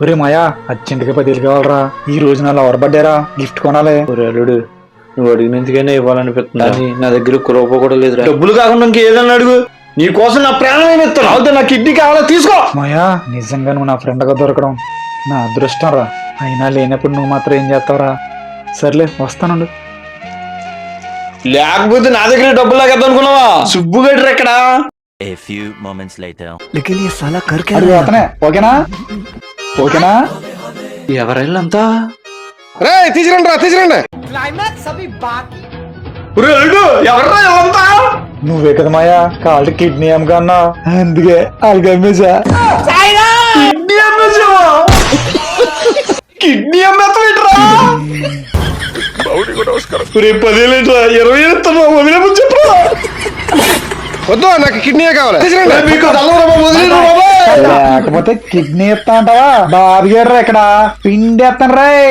ఒరే మాయా అర్జెంటుగా 10,000 కావాలరా. ఈ రోజు నా లవర్ బర్త్డేరా, గిఫ్ట్ కొనాలి. అల్లుడు నువ్వు అడిగినందుకైనా ఇవ్వాలనిపిస్తుంది, నా దగ్గర రూపాయి కూడా లేదురా. డబ్బులు కాకుండా ఇంకేదన్నా అడుగు, నీ కోసం నా ప్రాణం ఇస్తాను. అవుతే నా కిడ్నీ కావాలా తీసుకో. మాయా నిజంగా నువ్వు నా ఫ్రెండ్గా దొరకడం నా అదృష్టం రా. అయినా లేనప్పుడు నువ్వు మాత్రం ఏం చేస్తావురా. సర్లే వస్తానుండు. లేకపోతే నా దగ్గర డబ్బులు లాగేద్దాం అనుకున్నావా? సుబ్బు గడ్రి ఎక్కడ? A few moments later. लेकिन ये साला कर क्या అడుగు रहा है? అతనే. ఓకేనా ఓకేనా? ఎవరైళ్ళంతా తీసిరండి. ఎవర్రా ఇల్లంతా? నువ్వే కదా మాయా కాళ్ళు కిడ్నీ అమ్మకన్నా, అందుకే వాళ్ళకి అమ్మేశా. కిడ్నీ అమ్మేసావా? కిడ్నీ అమ్మేస్తావేంట్రా? 10,000 ఏంట్రా? 20,000 ఇస్తాను, వదిలేమని చెప్పరా. వద్దు, నాకు కిడ్నీ కావాలి. మీకు తల్లవరా బాబు, వదిలేరా బాబు. లేకపోతే కిడ్నీ ఇస్తా అంటావా? బాబు గారు ఇక్కడ పిండి ఎత్తాను రాయ్.